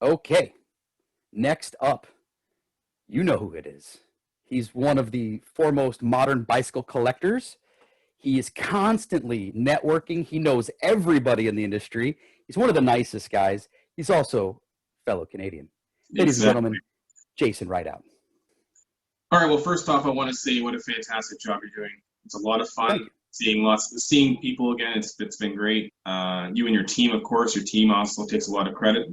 Okay, next up, you know who it is. He's one of the foremost modern bicycle collectors. He is constantly networking. He knows everybody in the industry. He's one of the nicest guys. He's also a fellow Canadian. Ladies and Exactly. gentlemen, Jason Rideout. All right. Well, first off, I want to say what a fantastic job you're doing. It's a lot of fun seeing people again. It's been great. You and your team, of course. Your team also takes a lot of credit.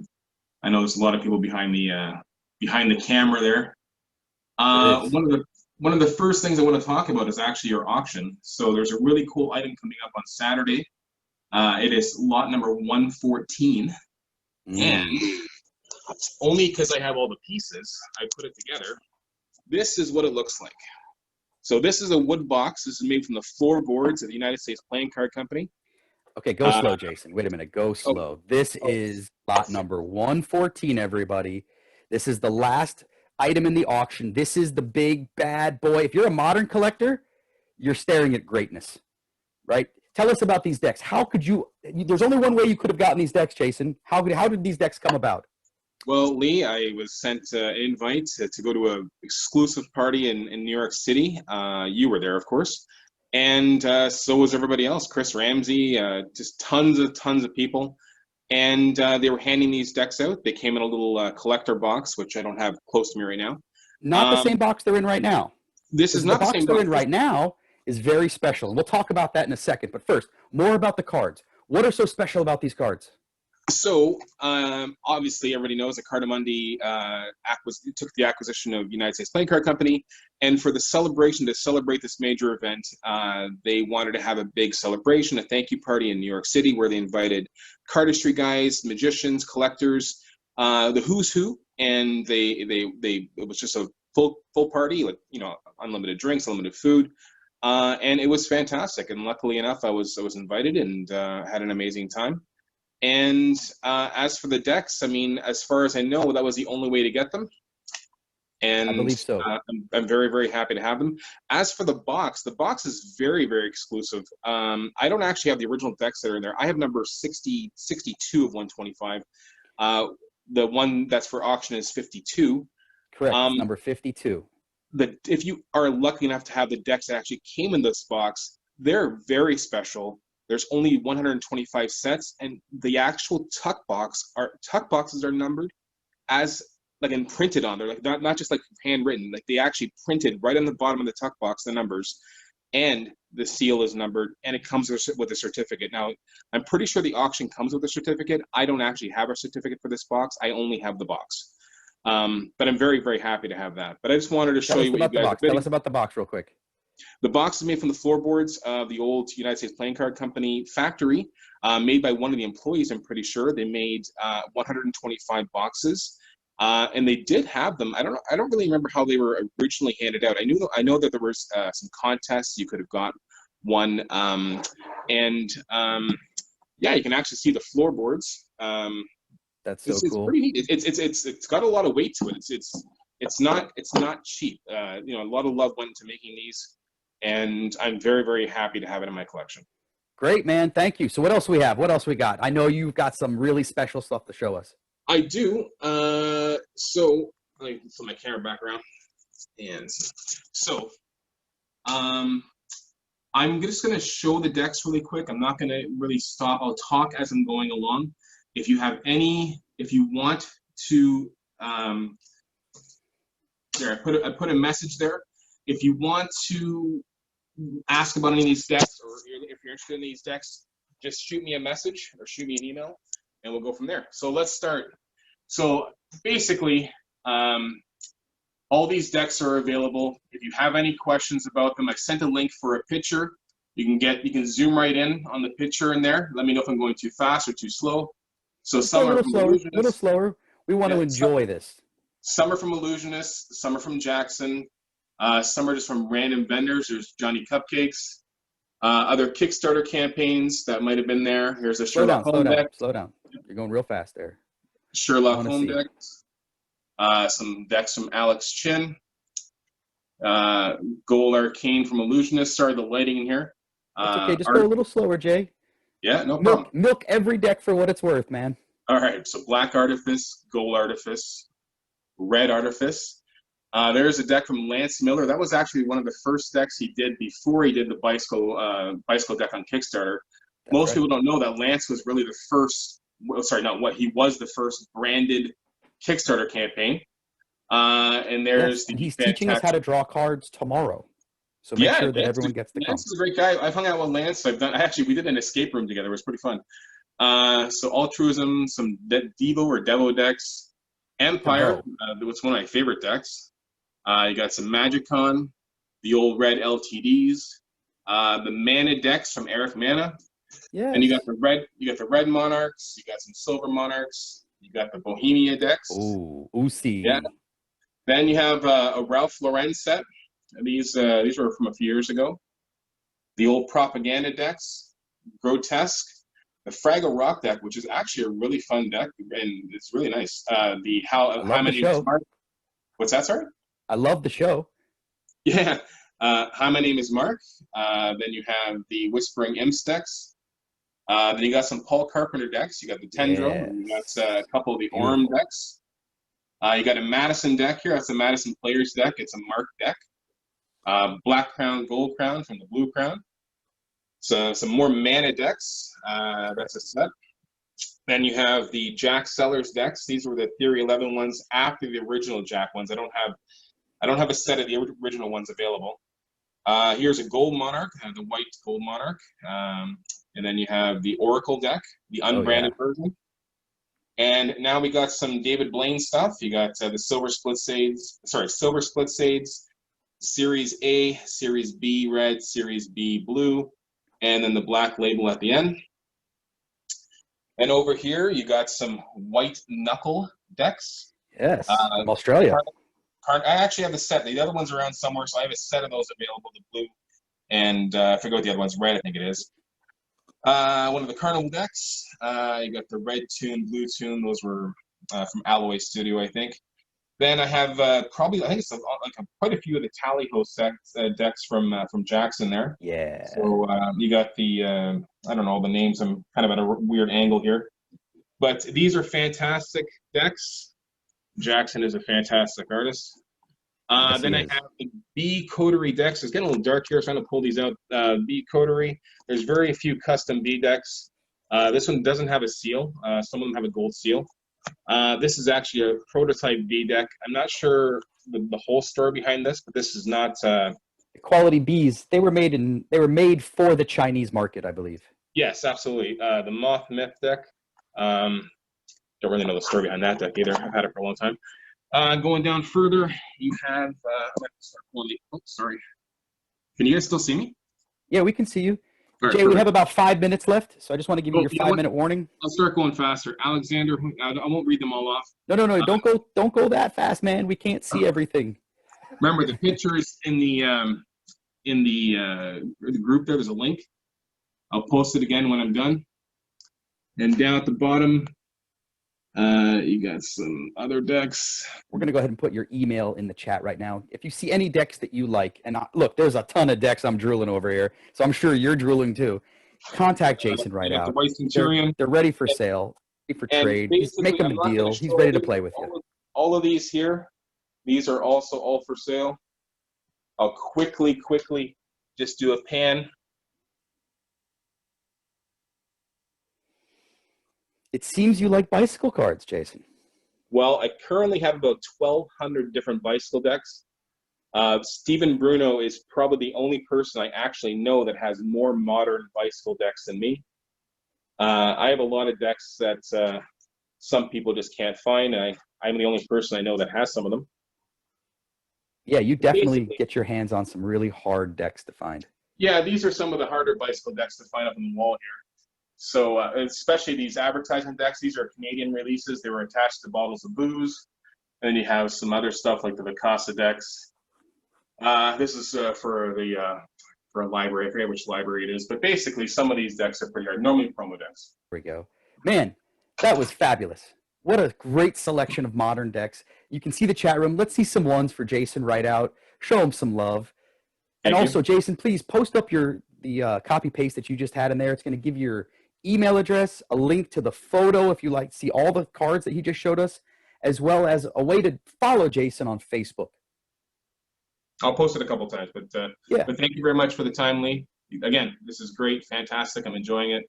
I know there's a lot of people behind the camera there. One of the first things I want to talk about is actually your auction. So there's a really cool item coming up on Saturday. It is lot number 114, and only because I have all the pieces, I put it together. This is what it looks like. So this is a wood box. This is made from the floorboards of the United States Playing Card Company. Okay, go slow, Jason. Wait a minute. Go slow. This is lot number 114, everybody. This is the last item in the auction. This is the big bad boy. If you're a modern collector, you're staring at greatness, right? Tell us about these decks. How could you – there's only one way you could have gotten these decks, Jason. How did these decks come about? Well, Lee, I was sent an invite to go to an exclusive party in New York City. You were there, of course. And so was everybody else. Chris Ramsey, just tons of people. And they were handing these decks out. They came in a little collector box, which I don't have close to me right now. Not the same box they're in right now. This is not the same box they're in right now is very special. And we'll talk about that in a second. But first, more about the cards. What are so special about these cards? So, obviously, everybody knows that Cardamundi took the acquisition of United States Playing Card Company, and for the celebration, to celebrate this major event, they wanted to have a big celebration, a thank you party in New York City, where they invited cardistry guys, magicians, collectors, the who's who, and it was just a full party, like, you know, unlimited drinks, unlimited food, and it was fantastic. And luckily enough, I was invited and had an amazing time. And as for the decks, I mean, as far as I know, that was the only way to get them. And I believe so. I'm very, very happy to have them. As for the box is very, very exclusive. I don't actually have the original decks that are in there. I have number 62 of 125. The one that's for auction is 52. Correct, number 52. If you are lucky enough to have the decks that actually came in this box, they're very special. There's only 125 sets, and the actual tuck boxes are numbered as like imprinted on there, like not just like handwritten, like they actually printed right on the bottom of the tuck box the numbers, and the seal is numbered, and it comes with a certificate. Now, I'm pretty sure the auction comes with a certificate. I don't actually have a certificate for this box. I only have the box, but I'm very, very happy to have that. But I just wanted to show you what you guys are bidding. Tell us about the box real quick. The box is made from the floorboards of the old United States Playing Card Company factory, made by one of the employees, I'm pretty sure. They made 125 boxes, and they did have them. I don't really remember how they were originally handed out. I know that there was some contests. You could have got one, yeah, you can actually see the floorboards. That's so cool. It's pretty neat. It's got a lot of weight to it. It's not cheap. You know, a lot of love went into making these, and I'm very, very happy to have it in my collection. Great, man. Thank you. So what else we have? What else we got? I know you've got some really special stuff to show us. I do. So let me put my camera back around. And so I'm just going to show the decks really quick. I'm not going to really stop. I'll talk as I'm going along. If you want to, there, I put a message there. If you want to ask about any of these decks, or if you're interested in these decks, just shoot me a message or shoot me an email, and we'll go from there. So let's start. So basically, all these decks are available. If you have any questions about them, I sent a link for a picture. You can zoom right in on the picture in there. Let me know if I'm going too fast or too slow. So some are from Illusionist. A little slower. We want to enjoy this. Some are from Illusionist, some are from Jackson, some are just from random vendors. There's Johnny Cupcakes, other Kickstarter campaigns that might have been there. Here's a Sherlock Holmes deck. Slow down. You're going real fast there. Sherlock Holmes decks. Some decks from Alex Chin. Gold Arcane from Illusionist. Sorry, the lighting in here. That's okay. Just go a little slower, Jay. Yeah, no problem. Milk every deck for what it's worth, man. All right, so Black Artifice, Gold Artifice, Red Artifice. There's a deck from Lance Miller. That was actually one of the first decks he did before he did the bicycle deck on Kickstarter. Most people don't know that Lance was really the first. Well, sorry, not what he was the first branded Kickstarter campaign. And there's and he's teaching us how to draw cards tomorrow. So make sure that everyone gets the come. Lance is a great guy. I've hung out with Lance. We did an escape room together. It was pretty fun. So Altruism, some Devo or Devo decks. Empire, was one of my favorite decks. You got some Magicon, the old red LTDs, the Mana decks from Eric Mana. Yeah. And you got the red Monarchs, you got some Silver Monarchs, you got the Bohemia decks. Ooh, Uzi. Yeah. Then you have a Ralph Lauren set. These were from a few years ago. The old Propaganda decks, Grotesque. The Fraggle Rock deck, which is actually a really fun deck, and it's really nice. How many is Mark? What's that, sorry? I love the show. Yeah. Hi, my name is Mark. Then you have the Whispering Imps decks. Then you got some Paul Carpenter decks. You got the Tendril. Yes. And you got a couple of the Orem decks. You got a Madison deck here. That's a Madison Players deck. It's a Mark deck. Black Crown, Gold Crown from the Blue Crown. So some more Mana decks. That's a set. Then you have the Jack Sellers decks. These were the Theory 11 ones after the original Jack ones. I don't have a set of the original ones available. Here's a Gold Monarch, the white Gold Monarch. And then you have the Oracle deck, the unbranded version. And now we got some David Blaine stuff. You got the Silver Split Sades, Series A, Series B red, Series B blue, and then the black label at the end. And over here, you got some white knuckle decks. Yes, from Australia. I actually have the set. The other ones are around somewhere, so I have a set of those available, the blue. And I forget what the other one's, red, I think it is. One of the Carnival decks. You got the red tune, blue tune. Those were from Alloy Studio, I think. Then I have quite a few of the Tally Ho decks from Jackson there. Yeah. So you got the, I don't know the names. I'm kind of at a weird angle here. But these are fantastic decks. Jackson is a fantastic artist. Then I have the B Coterie decks. It's getting a little dark here, so I'm going to pull these out. B Coterie. There's very few custom B decks. This one doesn't have a seal. Some of them have a gold seal. This is actually a prototype B deck. I'm not sure the whole story behind this, but this is not quality Bs. They were made for the Chinese market, I believe. Yes, absolutely. The Moth Myth deck. Don't really know the story behind that deck either. I've had it for a long time. Going down further, you have. Sorry. Can you guys still see me? Yeah, we can see you. Right, Jay, we have about 5 minutes left, so I just want to give you your 5-minute warning. I'll start going faster. Alexander, I won't read them all off. No, don't go that fast, man. We can't see everything. Remember, the pictures in the group there's a link. I'll post it again when I'm done. And down at the bottom, you got some other decks. We're going to go ahead and put your email in the chat right now. If you see any decks that you like, and look, there's a ton of decks I'm drooling over here, so I'm sure you're drooling too. Contact Jason right out. The White Centurion. They're ready for sale, ready for trade. Make them a deal. He's ready to play with you. All of these here, these are also all for sale. I'll quickly just do a pan. It seems you like bicycle cards, Jason. Well, I currently have about 1,200 different bicycle decks. Stephen Bruno is probably the only person I actually know that has more modern bicycle decks than me. I have a lot of decks that some people just can't find. I'm the only person I know that has some of them. Yeah, you definitely get your hands on some really hard decks to find. Yeah, these are some of the harder bicycle decks to find up on the wall here. So especially these advertisement decks, these are Canadian releases. They were attached to bottles of booze. And then you have some other stuff like the Vicasa decks. This is for a library. I forget which library it is. But basically, some of these decks are pretty hard. Normally promo decks. There we go. Man, that was fabulous. What a great selection of modern decks. You can see the chat room. Let's see some ones for Jason right out. Show him some love. And also, Jason, please post up the copy paste that you just had in there. It's going to give your email address, a link to the photo if you like to see all the cards that he just showed us, as well as a way to follow Jason on Facebook. I'll post it a couple times, but thank you very much for the time, Lee. Again, this is great, fantastic. I'm enjoying it,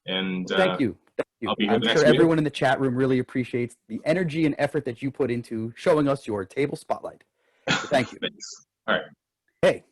and thank you. Thank you. I'll be here I'm the next sure week. everyone in the chat room really appreciates the energy and effort that you put into showing us your table spotlight. So thank you. Thanks. All right. Hey.